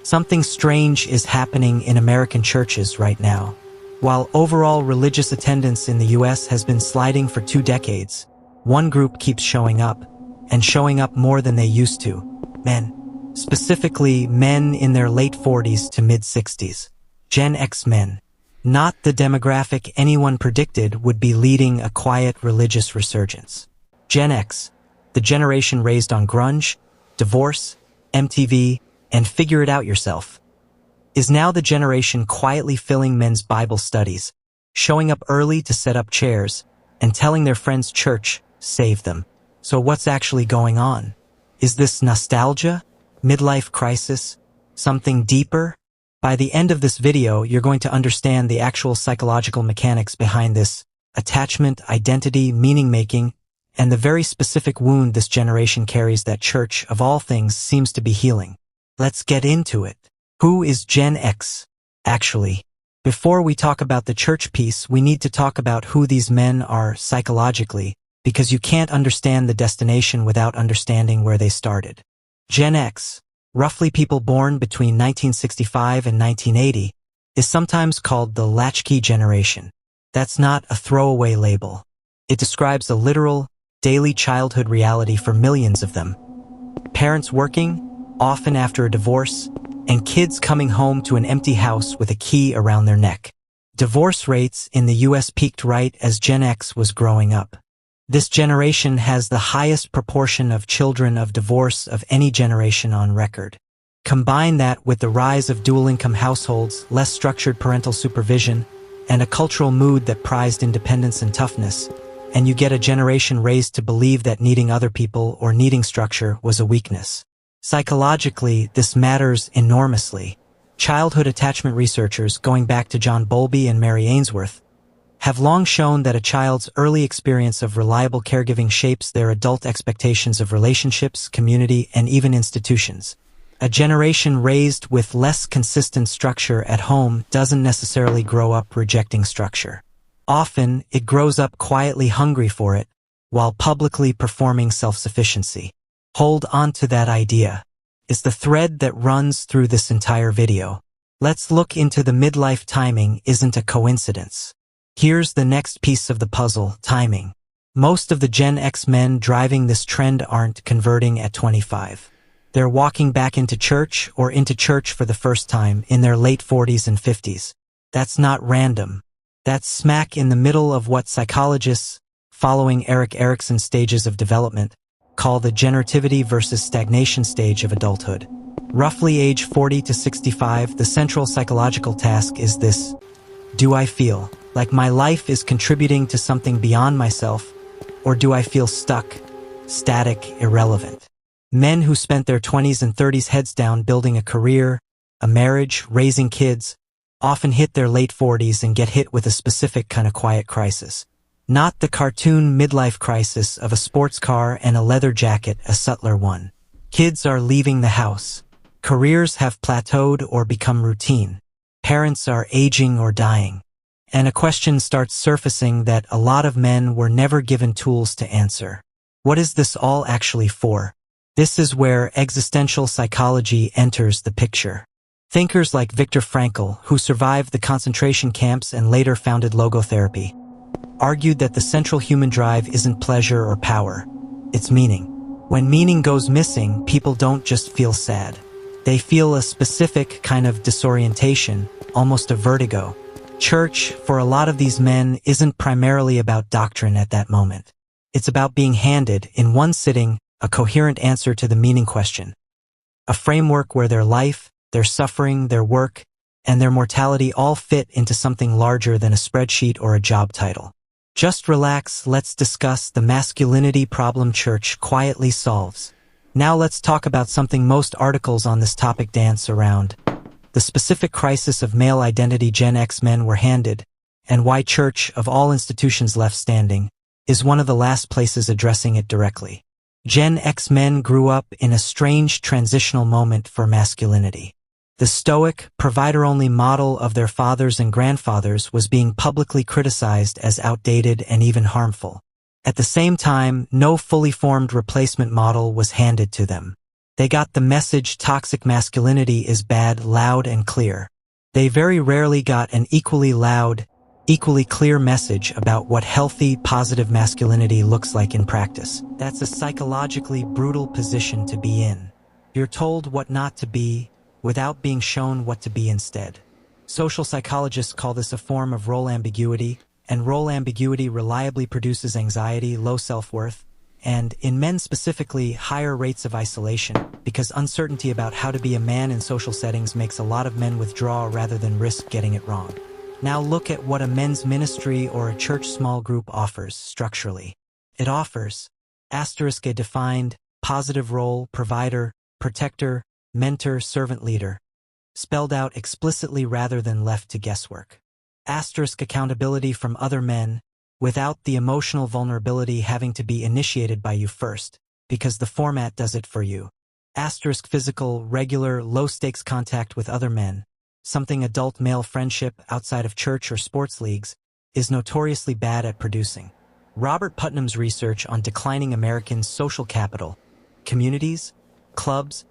Something strange is happening in American churches right now. While overall religious attendance in the US has been sliding for 2 decades, one group keeps showing up, and showing up more than they used to. Men. Specifically, men in their late 40s to mid-60s. Gen X men. Not the demographic anyone predicted would be leading a quiet religious resurgence. Gen X, the generation raised on grunge, divorce, MTV, and figure it out yourself, is now the generation quietly filling men's Bible studies, showing up early to set up chairs, and telling their friends church saved them. So what's actually going on? Is this nostalgia? Midlife crisis? Something deeper? By the end of this video, you're going to understand the actual psychological mechanics behind this attachment, identity, meaning-making, and the very specific wound this generation carries that church, of all things, seems to be healing. Let's get into it. Who is Gen X? Actually, before we talk about the church piece, we need to talk about who these men are psychologically, because you can't understand the destination without understanding where they started. Gen X, roughly people born between 1965 and 1980, is sometimes called the Latchkey Generation. That's not a throwaway label. It describes a literal, daily childhood reality for millions of them. Parents working, often after a divorce, and kids coming home to an empty house with a key around their neck. Divorce rates in the US peaked right as Gen X was growing up. This generation has the highest proportion of children of divorce of any generation on record. Combine that with the rise of dual-income households, less structured parental supervision, and a cultural mood that prized independence and toughness, and you get a generation raised to believe that needing other people or needing structure was a weakness. Psychologically, this matters enormously. Childhood attachment researchers, going back to John Bowlby and Mary Ainsworth, have long shown that a child's early experience of reliable caregiving shapes their adult expectations of relationships, community, and even institutions. A generation raised with less consistent structure at home doesn't necessarily grow up rejecting structure. Often, it grows up quietly hungry for it, while publicly performing self-sufficiency. Hold on to that idea. It's the thread that runs through this entire video. Let's look into the midlife. Timing isn't a coincidence. Here's the next piece of the puzzle, timing. Most of the Gen X men driving this trend aren't converting at 25. They're walking back into church or into church for the first time in their late 40s and 50s. That's not random. That's smack in the middle of what psychologists, following Erikson's stages of development, call the generativity versus stagnation stage of adulthood. Roughly age 40 to 65, the central psychological task is this: do I feel like my life is contributing to something beyond myself, or do I feel stuck, static, irrelevant? Men who spent their 20s and 30s heads down building a career, a marriage, raising kids, often hit their late 40s and get hit with a specific kind of quiet crisis. Not the cartoon midlife crisis of a sports car and a leather jacket, a subtler one. Kids are leaving the house. Careers have plateaued or become routine. Parents are aging or dying. And a question starts surfacing that a lot of men were never given tools to answer. What is this all actually for? This is where existential psychology enters the picture. Thinkers like Viktor Frankl, who survived the concentration camps and later founded logotherapy, argued that the central human drive isn't pleasure or power, it's meaning. When meaning goes missing, people don't just feel sad. They feel a specific kind of disorientation, almost a vertigo. Church, for a lot of these men, isn't primarily about doctrine at that moment. It's about being handed, in one sitting, a coherent answer to the meaning question. A framework where their life, their suffering, their work, and their mortality all fit into something larger than a spreadsheet or a job title. Just relax, let's discuss the masculinity problem church quietly solves. Now let's talk about something most articles on this topic dance around: the specific crisis of male identity Gen X men were handed, and why church, of all institutions left standing, is one of the last places addressing it directly. Gen X men grew up in a strange transitional moment for masculinity. The stoic, provider-only model of their fathers and grandfathers was being publicly criticized as outdated and even harmful. At the same time, no fully formed replacement model was handed to them. They got the message toxic masculinity is bad loud and clear. They very rarely got an equally loud, equally clear message about what healthy, positive masculinity looks like in practice. That's a psychologically brutal position to be in. You're told what not to be without being shown what to be instead. Social psychologists call this a form of role ambiguity, and role ambiguity reliably produces anxiety, low self-worth, and, in men specifically, higher rates of isolation, because uncertainty about how to be a man in social settings makes a lot of men withdraw rather than risk getting it wrong. Now look at what a men's ministry or a church small group offers structurally. It offers a defined, positive role, provider, protector, mentor, servant leader, spelled out explicitly rather than left to guesswork. Accountability from other men, without the emotional vulnerability having to be initiated by you first, because the format does it for you. Physical, regular, low-stakes contact with other men, something adult male friendship outside of church or sports leagues, is notoriously bad at producing. Robert Putnam's research on declining American social capital, communities, clubs,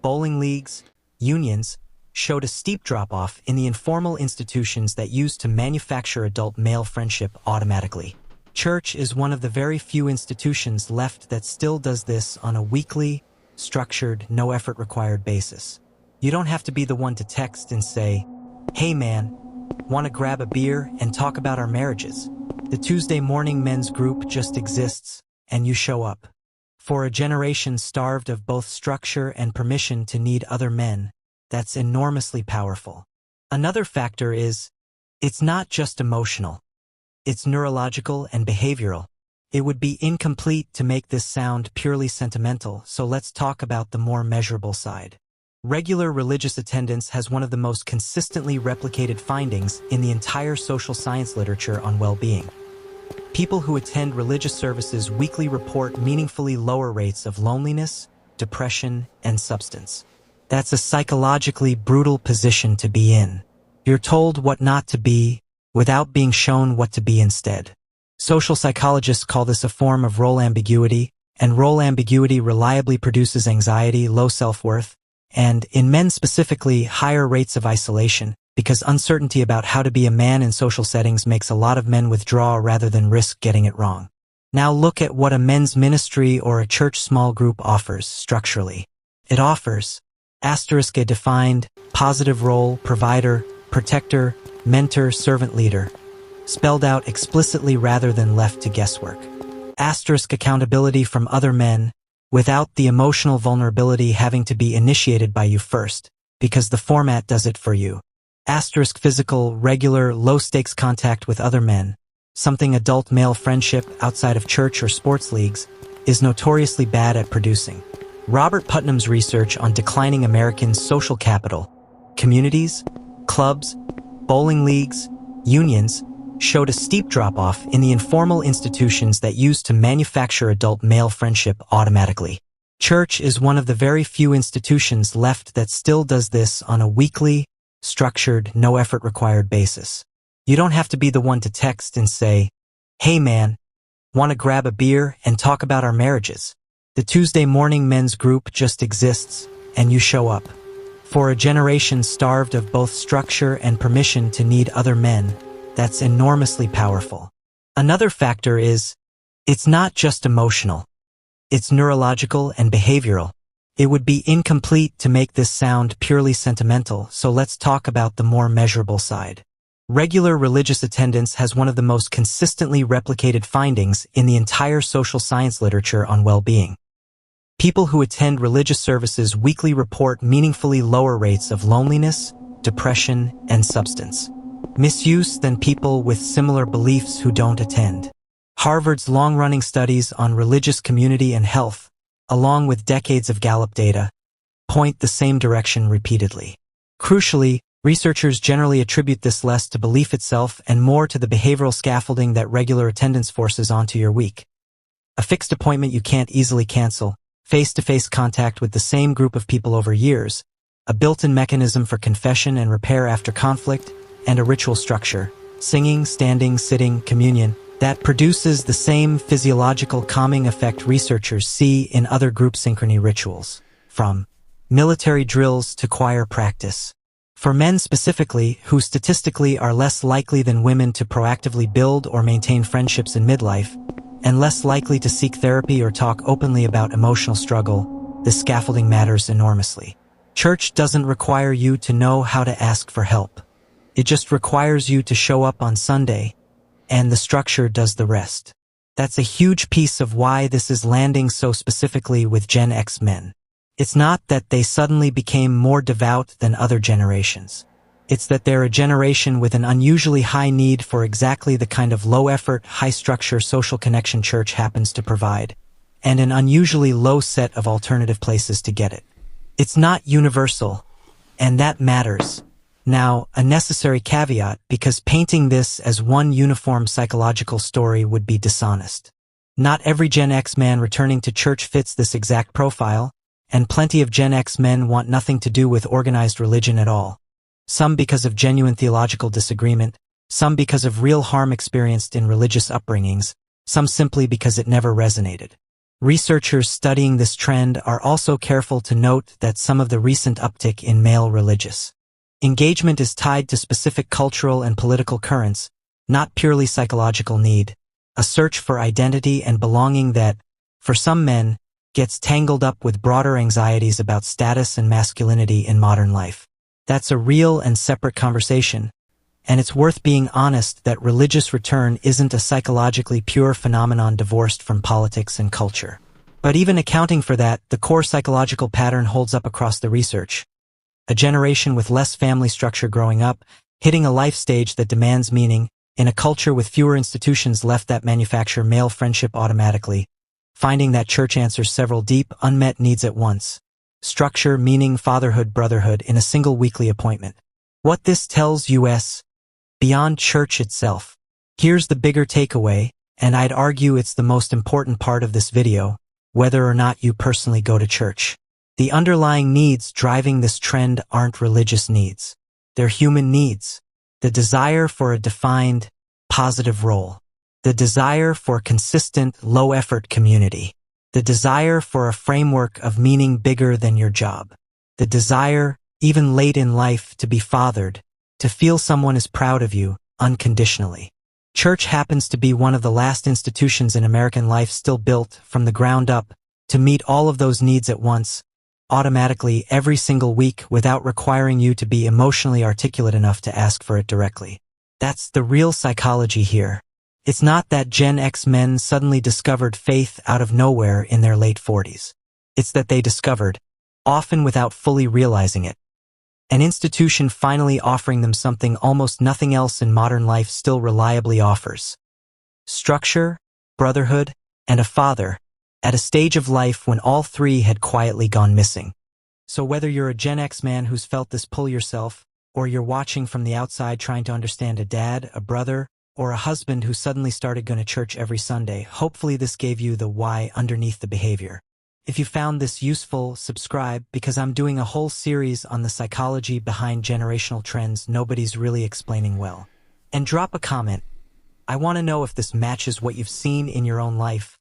bowling leagues, unions, showed a steep drop-off in the informal institutions that used to manufacture adult male friendship automatically. Church is one of the very few institutions left that still does this on a weekly, structured, no-effort required basis. You don't have to be the one to text and say, "Hey man, want to grab a beer and talk about our marriages?" The Tuesday morning men's group just exists, and you show up. For a generation starved of both structure and permission to need other men, that's enormously powerful. Another factor is, it's not just emotional. It's neurological and behavioral. It would be incomplete to make this sound purely sentimental, so let's talk about the more measurable side. Regular religious attendance has one of the most consistently replicated findings in the entire social science literature on well-being. People who attend religious services weekly report meaningfully lower rates of loneliness, depression, and substance. That's a psychologically brutal position to be in. You're told what not to be without being shown what to be instead. Social psychologists call this a form of role ambiguity, and role ambiguity reliably produces anxiety, low self-worth, and, in men specifically, higher rates of isolation, because uncertainty about how to be a man in social settings makes a lot of men withdraw rather than risk getting it wrong. Now look at what a men's ministry or a church small group offers structurally. It offers a defined, positive role, provider, protector, mentor, servant leader, spelled out explicitly rather than left to guesswork. Accountability from other men, without the emotional vulnerability having to be initiated by you first, because the format does it for you. Physical, regular, low-stakes contact with other men, something adult male friendship outside of church or sports leagues, is notoriously bad at producing. Robert Putnam's research on declining American social capital, communities, clubs, bowling leagues, unions, showed a steep drop-off in the informal institutions that used to manufacture adult male friendship automatically. Church is one of the very few institutions left that still does this on a weekly, structured, no-effort required basis. You don't have to be the one to text and say, "Hey man, want to grab a beer and talk about our marriages?" The Tuesday morning men's group just exists, and you show up. For a generation starved of both structure and permission to need other men, that's enormously powerful. Another factor is, it's not just emotional. It's neurological and behavioral. It would be incomplete to make this sound purely sentimental, so let's talk about the more measurable side. Regular religious attendance has one of the most consistently replicated findings in the entire social science literature on well-being. People who attend religious services weekly report meaningfully lower rates of loneliness, depression, and substance misuse than people with similar beliefs who don't attend. Harvard's long-running studies on religious community and health, along with decades of Gallup data, point the same direction repeatedly. Crucially, researchers generally attribute this less to belief itself and more to the behavioral scaffolding that regular attendance forces onto your week. A fixed appointment you can't easily cancel, face-to-face contact with the same group of people over years, a built-in mechanism for confession and repair after conflict, and a ritual structure, singing, standing, sitting, communion, that produces the same physiological calming effect researchers see in other group synchrony rituals. from military drills to choir practice. For men specifically, who statistically are less likely than women to proactively build or maintain friendships in midlife, and less likely to seek therapy or talk openly about emotional struggle, this scaffolding matters enormously. Church doesn't require you to know how to ask for help. It just requires you to show up on Sunday, and the structure does the rest. That's a huge piece of why this is landing so specifically with Gen X men. It's not that they suddenly became more devout than other generations. It's that they're a generation with an unusually high need for exactly the kind of low-effort, high-structure social connection church happens to provide, and an unusually low set of alternative places to get it. It's not universal, and that matters. Now, a necessary caveat, because painting this as one uniform psychological story would be dishonest. Not every Gen X man returning to church fits this exact profile, and plenty of Gen X men want nothing to do with organized religion at all. Some because of genuine theological disagreement, some because of real harm experienced in religious upbringings, some simply because it never resonated. Researchers studying this trend are also careful to note that some of the recent uptick in male religious engagement is tied to specific cultural and political currents, not purely psychological need, a search for identity and belonging that, for some men, gets tangled up with broader anxieties about status and masculinity in modern life. That's a real and separate conversation, and it's worth being honest that religious return isn't a psychologically pure phenomenon divorced from politics and culture. But even accounting for that, the core psychological pattern holds up across the research. A generation with less family structure growing up, hitting a life stage that demands meaning, in a culture with fewer institutions left that manufacture male friendship automatically, finding that church answers several deep, unmet needs at once. Structure, meaning, fatherhood, brotherhood in a single weekly appointment. What this tells us, beyond church itself. Here's the bigger takeaway, and I'd argue it's the most important part of this video, whether or not you personally go to church. The underlying needs driving this trend aren't religious needs. They're human needs. The desire for a defined, positive role. The desire for consistent, low-effort community. The desire for a framework of meaning bigger than your job. The desire, even late in life, to be fathered, to feel someone is proud of you, unconditionally. Church happens to be one of the last institutions in American life still built, from the ground up, to meet all of those needs at once, automatically every single week without requiring you to be emotionally articulate enough to ask for it directly. That's the real psychology here. It's not that Gen X men suddenly discovered faith out of nowhere in their late 40s. It's that they discovered, often without fully realizing it, an institution finally offering them something almost nothing else in modern life still reliably offers. Structure, brotherhood, and a father, at a stage of life when all three had quietly gone missing. So whether you're a Gen X man who's felt this pull yourself, or you're watching from the outside trying to understand a dad, a brother, or a husband who suddenly started going to church every Sunday, hopefully this gave you the why underneath the behavior. If you found this useful, subscribe, because I'm doing a whole series on the psychology behind generational trends nobody's really explaining well. And drop a comment. I want to know if this matches what you've seen in your own life,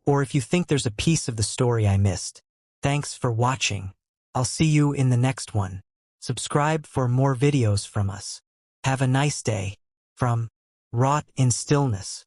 or if you think there's a piece of the story I missed. Thanks for watching. I'll see you in the next one. Subscribe for more videos from us. Have a nice day. From Wrought in Stillness.